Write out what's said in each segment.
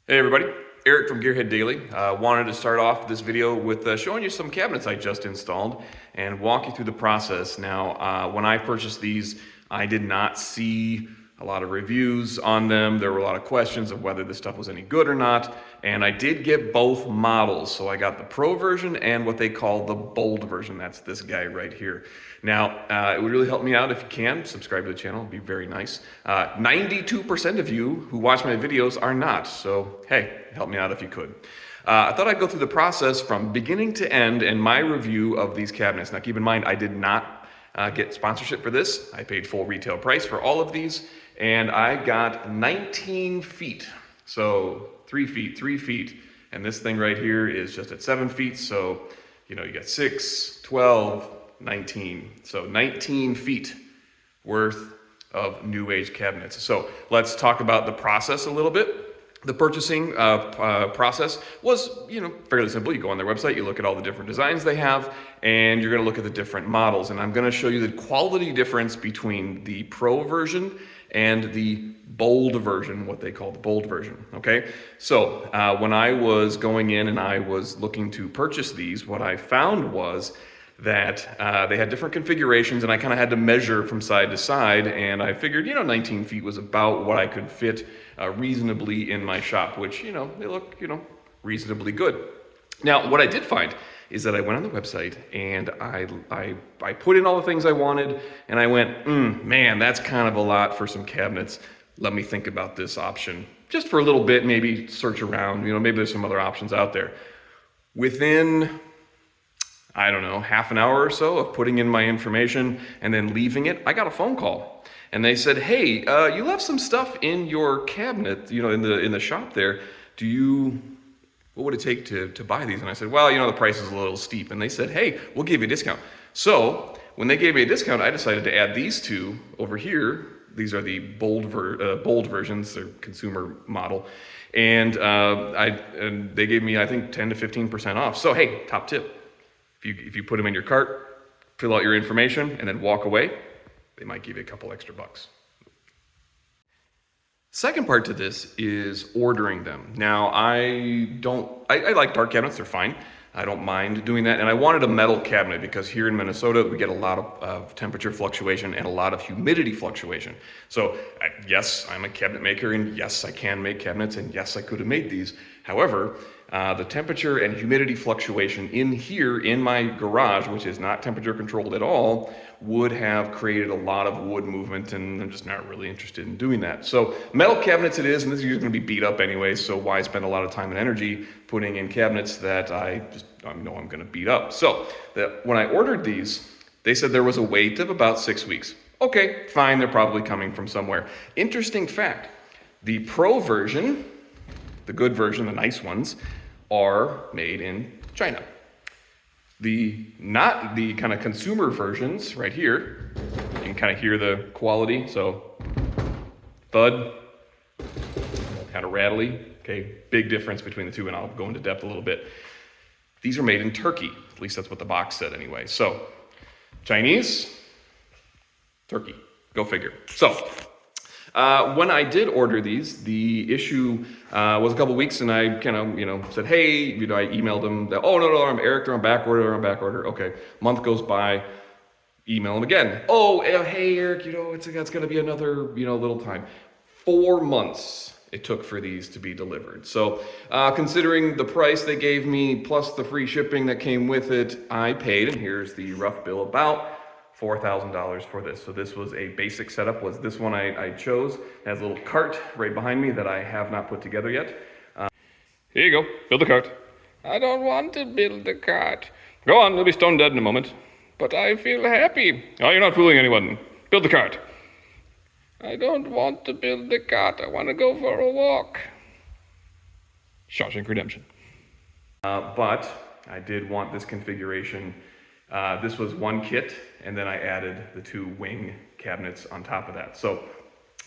Hey everybody, Eric from Gearhead Daily. Wanted to start off this video with showing you some cabinets I just installed and walk you through the process. Now, when I purchased these, I did not see a lot of reviews on them. There were a lot of questions of whether this stuff was any good or not, and I did get both models. So I got the Pro version and what they call the Bold version. That's this guy right here. Now, it would really help me out if you can subscribe to the channel. It'd be very nice. 92% of you who watch my videos are not. So, hey, help me out if you could. I thought I'd go through the process from beginning to end and my review of these cabinets. Now, keep in mind, I did not get sponsorship for this. I paid full retail price for all of these, and I got 19 feet. So 3 feet, 3 feet. And this thing right here is just at 7 feet. So, you got 6, 12, 19. So 19 feet worth of NewAge cabinets. So let's talk about the process a little bit. The purchasing process was, fairly simple. You go on their website, you look at all the different designs they have, and you're going to look at the different models. And I'm going to show you the quality difference between the Pro version and the Bold version, what they call the Bold version, okay? So when I was going in and I was looking to purchase these, what I found was that they had different configurations, and I kind of had to measure from side to side, and I figured, 19 feet was about what I could fit reasonably in my shop, which, they look, reasonably good. Now, what I did find is that I went on the website and I put in all the things I wanted, and I went, man, that's kind of a lot for some cabinets. Let me think about this option just for a little bit, maybe search around, maybe there's some other options out there. Within, I don't know, half an hour or so of putting in my information and then leaving it, I got a phone call. And they said, hey, you left some stuff in your cabinet, in the shop there. What would it take to buy these? And I said, well, the price is a little steep. And they said, hey, we'll give you a discount. So when they gave me a discount, I decided to add these two over here. These are the bold versions, they're consumer model. And they gave me, I think, 10 to 15% off. So hey, top tip. If you put them in your cart, fill out your information, and then walk away, they might give you a couple extra bucks. Second part to this is ordering them. Now, I like dark cabinets, they're fine. I don't mind doing that. And I wanted a metal cabinet because here in Minnesota, we get a lot of temperature fluctuation and a lot of humidity fluctuation. So yes, I'm a cabinet maker, and yes, I can make cabinets, and yes, I could have made these. However, the temperature and humidity fluctuation in here in my garage, which is not temperature controlled at all, would have created a lot of wood movement, and I'm just not really interested in doing that. So metal cabinets it is, and this is going to be beat up anyway, so why spend a lot of time and energy putting in cabinets that I know I'm going to beat up. So when I ordered these, they said there was a wait of about 6 weeks. Okay, fine, they're probably coming from somewhere. Interesting fact, the Pro version, the good version, the nice ones, are made in China. Not the kind of consumer versions right here, you can kind of hear the quality, so thud, kind of rattly, okay, big difference between the two, and I'll go into depth a little bit. These are made in Turkey, at least that's what the box said anyway. So, Chinese, Turkey, go figure. So, when I did order these, the issue was a couple weeks, and I kind of, said, hey, I emailed them that, oh, no, I'm Eric, they're on back order. Okay, month goes by, email them again. Oh, hey, Eric, it's going to be another, little time. 4 months it took for these to be delivered. So considering the price they gave me, plus the free shipping that came with it, I paid, and here's the rough bill, about $4,000 for this. So this was a basic setup, was this one I chose. It has a little cart right behind me that I have not put together yet. Here you go, build the cart. I don't want to build the cart. Go on, you'll be stone dead in a moment. But I feel happy. Oh, you're not fooling anyone. Build the cart. I don't want to build the cart. I want to go for a walk. Shawshank Redemption. But I did want this configuration. This was one kit, and then I added the 2 wing cabinets on top of that. So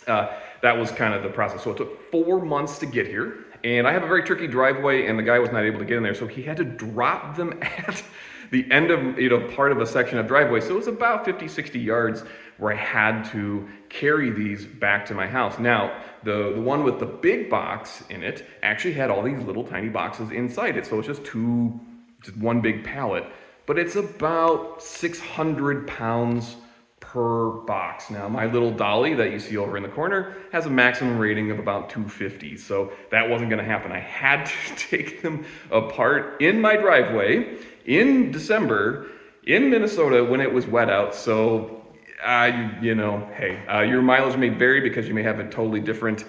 that was kind of the process. So it took 4 months to get here, and I have a very tricky driveway, and the guy was not able to get in there, so he had to drop them at the end of, part of a section of driveway. So it was about 50, 60 yards where I had to carry these back to my house. Now, the one with the big box in it actually had all these little tiny boxes inside it. So it's just one big pallet, but it's about 600 pounds per box. Now, my little dolly that you see over in the corner has a maximum rating of about 250. So that wasn't gonna happen. I had to take them apart in my driveway in December in Minnesota when it was wet out. So your mileage may vary because you may have a totally different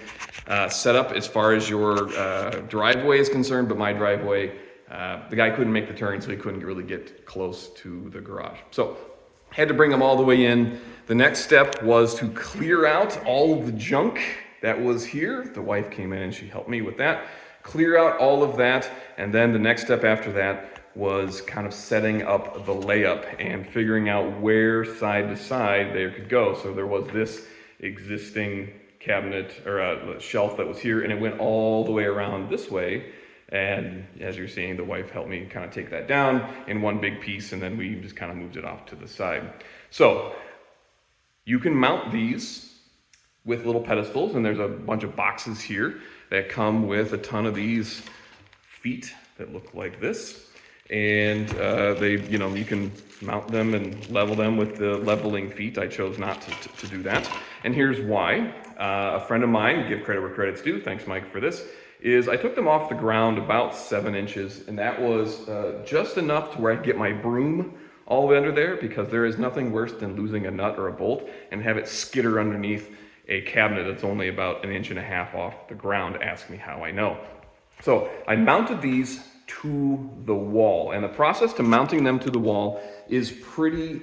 setup as far as your driveway is concerned, but my driveway, the guy couldn't make the turn, so he couldn't really get close to the garage. So had to bring them all the way in. The next step was to clear out all of the junk that was here. The wife came in and she helped me with that. Clear out all of that, and then the next step after that was kind of setting up the layup and figuring out where side to side they could go. So there was this existing cabinet or a shelf that was here, and it went all the way around this way. And as you're seeing, the wife helped me kind of take that down in one big piece, and then we just kind of moved it off to the side. So you can mount these with little pedestals, and there's a bunch of boxes here that come with a ton of these feet that look like this. And you can mount them and level them with the leveling feet. I chose not to do that. And here's why. A friend of mine, give credit where credit's due, thanks Mike for this, is I took them off the ground about 7 inches, and that was just enough to where I could get my broom all the way under there, because there is nothing worse than losing a nut or a bolt and have it skitter underneath a cabinet that's only about 1.5 inches off the ground. Ask me how I know. So I mounted these to the wall, and the process to mounting them to the wall is pretty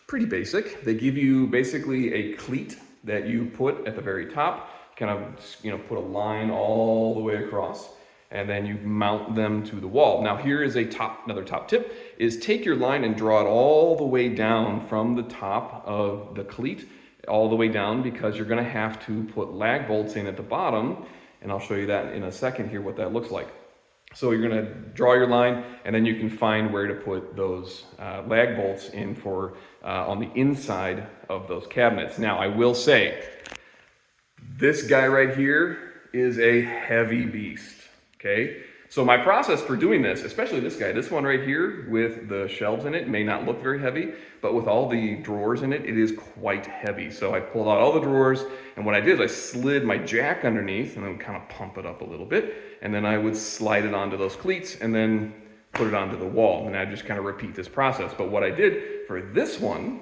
basic. They give you basically a cleat that you put at the very top, kind of put a line all the way across, and then you mount them to the wall. Now here is another top tip, is take your line and draw it all the way down from the top of the cleat all the way down, because you're going to have to put lag bolts in at the bottom, and I'll show you that in a second here what that looks like. So you're going to draw your line, and then you can find where to put those lag bolts in for on the inside of those cabinets. Now I will say, this guy right here is a heavy beast, okay? So my process for doing this, especially this one right here with the shelves in it, may not look very heavy, but with all the drawers in it, it is quite heavy. So I pulled out all the drawers, and what I did is I slid my jack underneath and then kind of pump it up a little bit, and then I would slide it onto those cleats and then put it onto the wall, and I just kind of repeat this process. But what I did for this one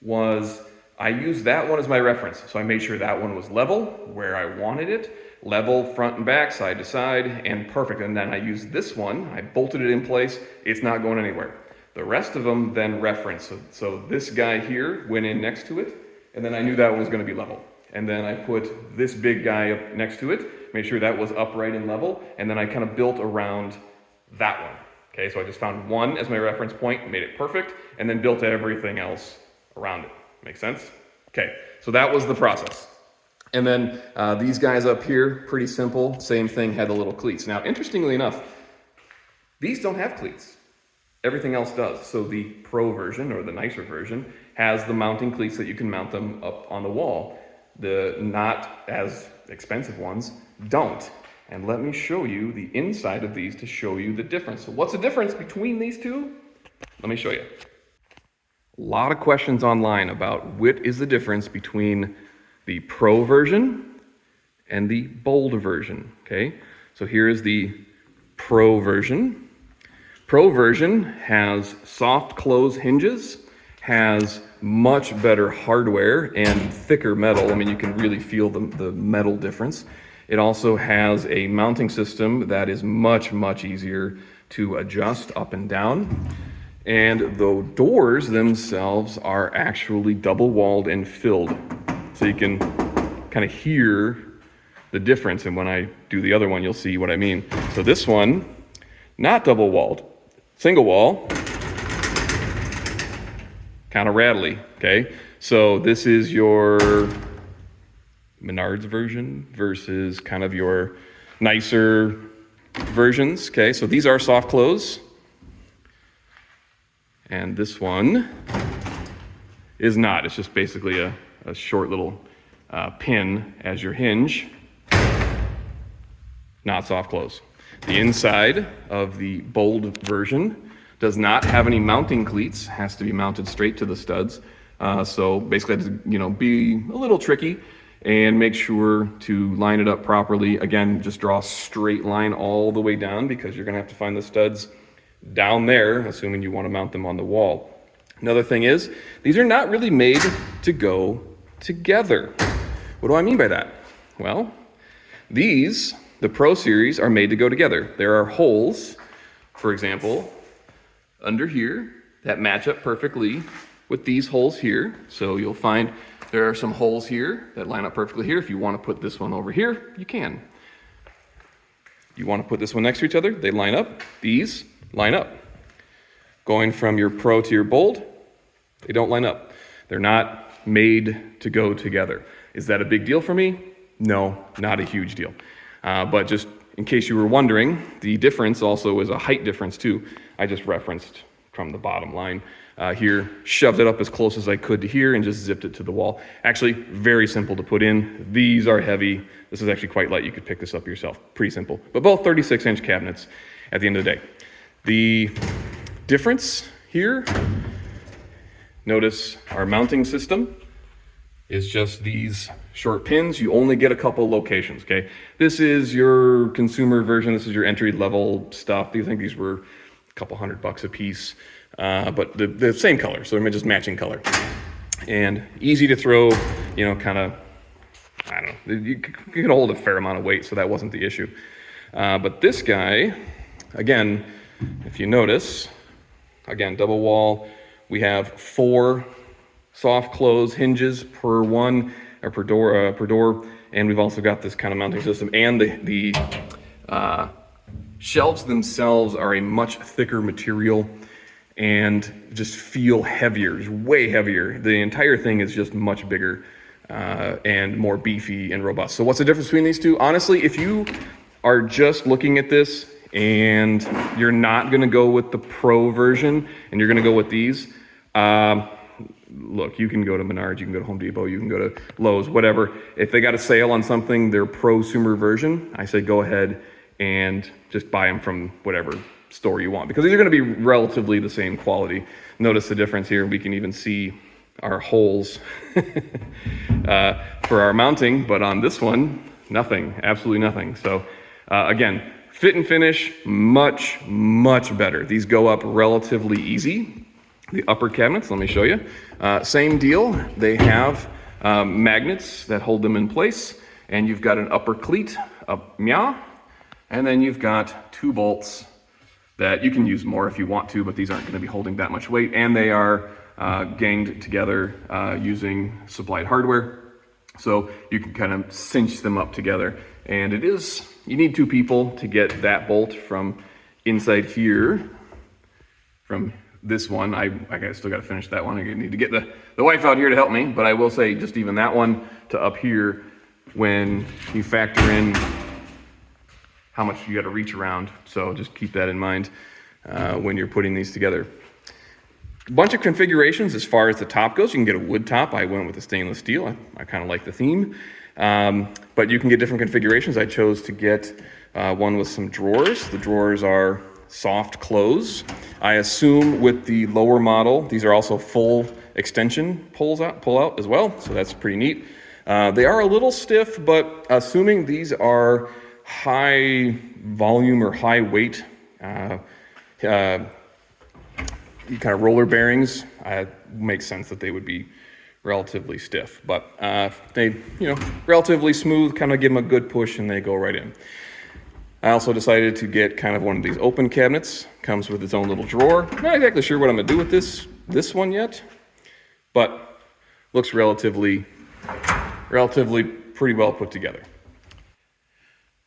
was I used that one as my reference. So I made sure that one was level where I wanted it, level front and back, side to side, and perfect. And then I used this one, I bolted it in place, it's not going anywhere. The rest of them then reference. So this guy here went in next to it, and then I knew that one was going to be level. And then I put this big guy up next to it, made sure that was upright and level, and then I kind of built around that one. Okay, so I just found one as my reference point, made it perfect, and then built everything else around it. Make sense? Okay, so that was the process. And then these guys up here, pretty simple, same thing, had the little cleats. Now, interestingly enough, these don't have cleats. Everything else does. So the Pro version, or the nicer version, has the mounting cleats that you can mount them up on the wall. The not as expensive ones don't. And let me show you the inside of these to show you the difference. So what's the difference between these two? Let me show you. A lot of questions online about what is the difference between the Pro version and the Bold version, okay? So here is the Pro version. Pro version has soft close hinges, has much better hardware and thicker metal. I mean, you can really feel the metal difference. It also has a mounting system that is much, much easier to adjust up and down. And the doors themselves are actually double walled and filled. So you can kind of hear the difference. And when I do the other one, you'll see what I mean. So this one, not double walled, single wall, kind of rattly, okay? So this is your Menards version versus kind of your nicer versions, okay? So these are soft close. And this one is not. It's just basically a short little pin as your hinge. Not soft close. The inside of the Bold version does not have any mounting cleats. Has to be mounted straight to the studs. So basically, be a little tricky and make sure to line it up properly. Again, just draw a straight line all the way down because you're gonna have to find the studs down there, assuming you want to mount them on the wall. Another thing is, these are not really made to go together. What do I mean by that? Well, these, the Pro Series, are made to go together. There are holes, for example, under here that match up perfectly with these holes here. So you'll find there are some holes here that line up perfectly here. If you want to put this one over here, you can. You want to put this one next to each other, they line up. These line up. Going from your Pro to your Bold, they don't line up. They're not made to go together. Is that a big deal for me? No, not a huge deal. But just in case you were wondering, the difference also is a height difference too. I just referenced from the bottom line here, shoved it up as close as I could to here and just zipped it to the wall. Actually, very simple to put in. These are heavy. This is actually quite light. You could pick this up yourself. Pretty simple. But both 36-inch cabinets at the end of the day. The difference here, notice our mounting system is just these short pins. You only get a couple locations, okay? This is your consumer version. This is your entry-level stuff. I think these were a couple $100 a piece, but the same color, so they're just matching color. And easy to throw, kind of, I don't know, you can hold a fair amount of weight, so that wasn't the issue. But this guy, again, if you notice, again, double wall, we have 4 soft close hinges per one, or per door, and we've also got this kind of mounting system, and the shelves themselves are a much thicker material and just feel heavier, just way heavier. The entire thing is just much bigger and more beefy and robust. So what's the difference between these two? Honestly, if you are just looking at this and you're not gonna go with the Pro version and you're gonna go with these, look, you can go to Menards, you can go to Home Depot, you can go to Lowe's, whatever. If they got a sale on something, their prosumer version, I say go ahead and just buy them from whatever store you want, because these are gonna be relatively the same quality. Notice the difference here. We can even see our holes for our mounting, but on this one, nothing, absolutely nothing. So again, fit and finish, much, much better. These go up relatively easy. The upper cabinets, let me show you. Same deal. They have magnets that hold them in place, and you've got an upper cleat, and then you've got 2 bolts that you can use more if you want to, but these aren't going to be holding that much weight, and they are ganged together using supplied hardware, so you can kind of cinch them up together. And it is, you need 2 people to get that bolt from inside here, from this one. I still got to finish that one. I need to get the wife out here to help me, but I will say just even that one to up here, when you factor in how much you got to reach around. So just keep that in mind when you're putting these together. A bunch of configurations as far as the top goes. You can get a wood top. I went with the stainless steel. I kind of like the theme. But you can get different configurations. I chose to get one with some drawers. The drawers are soft close. I assume with the lower model, these are also full extension pull out as well. So that's pretty neat. They are a little stiff, but assuming these are high volume or high weight kind of roller bearings, makes sense that they would be relatively stiff, but they, relatively smooth, kind of give them a good push and they go right in. I also decided to get kind of one of these open cabinets. Comes with its own little drawer. Not exactly sure what I'm gonna do with this one yet, but looks relatively pretty well put together.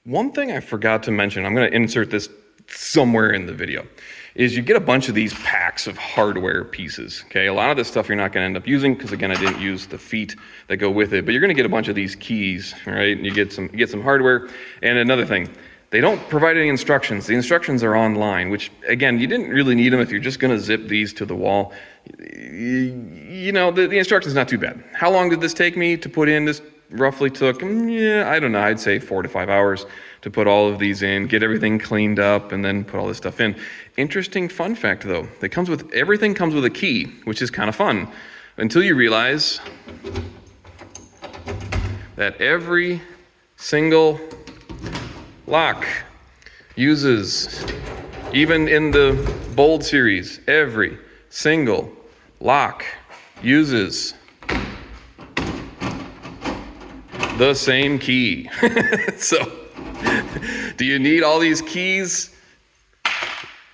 One thing I forgot to mention, I'm gonna insert this somewhere in the video, is you get a bunch of these packs of hardware pieces, okay? A lot of this stuff you're not gonna end up using, because again, I didn't use the feet that go with it, but you're gonna get a bunch of these keys, right? And you get some hardware. And another thing, They don't provide any instructions. The instructions are online, which, again, you didn't really need them if you're just going to zip these to the wall. You know, the instructions not too bad. How long did this take me to put in? This roughly took, I don't know, I'd say 4 to 5 hours to put all of these in, get everything cleaned up, and then put all this stuff in. Interesting fun fact, though. Everything comes with a key, which is kind of fun, until you realize that every single lock uses, even in the bold series, every single lock uses the same key. So, do you need all these keys?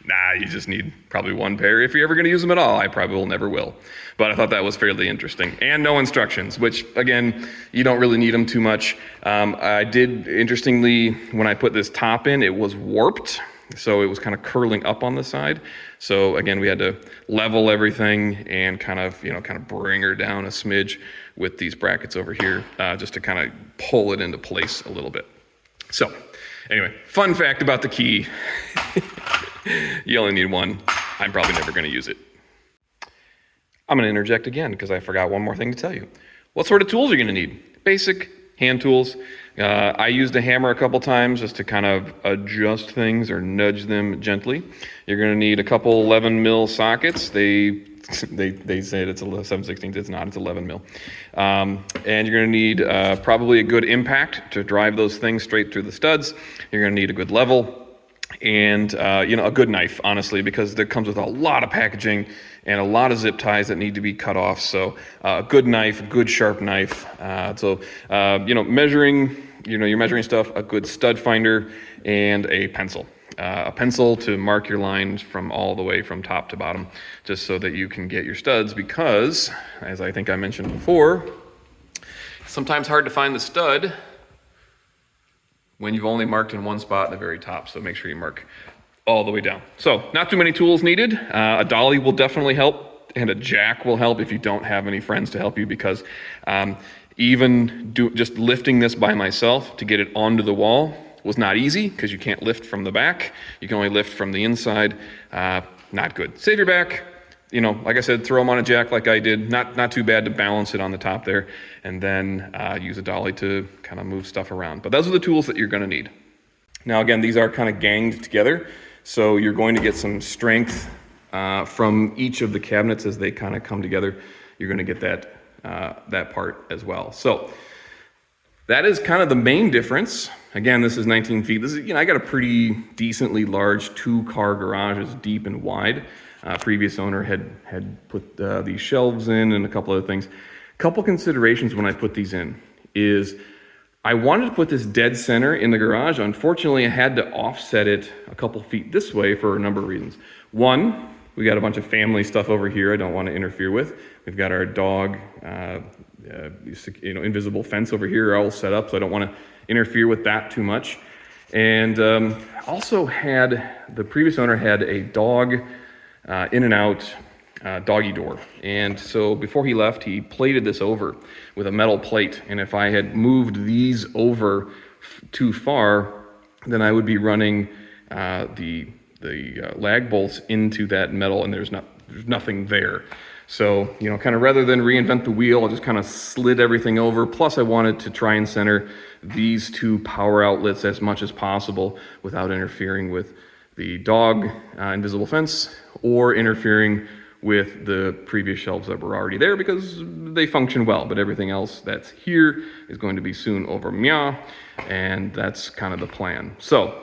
Nah, you just need probably one pair if you're ever going to use them at all. I probably never will. But I thought that was fairly interesting. And no instructions, which, again, you don't really need them too much. I did, interestingly, when I put this top in, it was warped. So it was kind of curling up on the side. So again, we had to level everything and kind of bring her down a smidge with these brackets over here, just to kind of pull it into place a little bit. So anyway, fun fact about the key. You only need one. I'm probably never going to use it. I'm going to interject again because I forgot one more thing to tell you. What sort of tools are you going to need? Basic hand tools. I used a hammer a couple times just to kind of adjust things or nudge them gently. You're going to need a couple 11 mil sockets. They said it's 7/16. It's not. It's 11 mil. And you're going to need probably a good impact to drive those things straight through the studs. You're going to need a good level. And, a good knife, honestly, because that comes with a lot of packaging and a lot of zip ties that need to be cut off. So a good knife, a good sharp knife. Measuring, you're measuring stuff, a good stud finder and a pencil. A pencil to mark your lines from all the way from top to bottom, just so that you can get your studs, because, as I think I mentioned before, it's sometimes hard to find the stud when you've only marked in one spot at the very top. So make sure you mark all the way down. So not too many tools needed. A dolly will definitely help, and a jack will help if you don't have any friends to help you, because just lifting this by myself to get it onto the wall was not easy, because you can't lift from the back. You can only lift from the inside. Not good. Save your back. Like I said, throw them on a jack like I did. Not too bad to balance it on the top there, and then use a dolly to kind of move stuff around. But those are the tools that you're going to need. Now, again, these are kind of ganged together, so you're going to get some strength from each of the cabinets as they kind of come together. You're going to get that part as well. So that is kind of the main difference. Again, this is 19 feet. This is, I got a pretty decently large 2-car garage. It's deep and wide. Previous owner had put these shelves in and a couple other things. Couple considerations when I put these in is I wanted to put this dead center in the garage. Unfortunately, I had to offset it a couple feet this way for a number of reasons. One, we got a bunch of family stuff over here I don't want to interfere with. We've got our dog, invisible fence over here all set up, so I don't want to interfere with that too much. And also the previous owner had a dog in and out doggy door. And so before he left, he plated this over with a metal plate. And if I had moved these over too far, then I would be running the lag bolts into that metal, and there's nothing there. So, kind of rather than reinvent the wheel, I just kind of slid everything over. Plus, I wanted to try and center these 2 power outlets as much as possible without interfering with the dog invisible fence or interfering with the previous shelves that were already there, because they function well, but everything else that's here is going to be soon over meow, and that's kind of the plan. So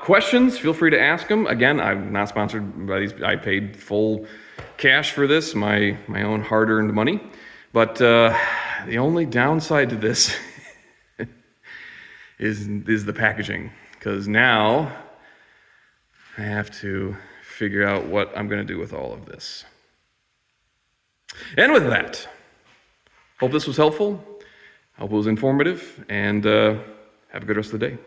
questions, feel free to ask them. Again, I'm not sponsored by these. I paid full cash for this, my own hard-earned money. But the only downside to this is the packaging, because now I have to figure out what I'm going to do with all of this. And with that, hope this was helpful. Hope it was informative, and have a good rest of the day.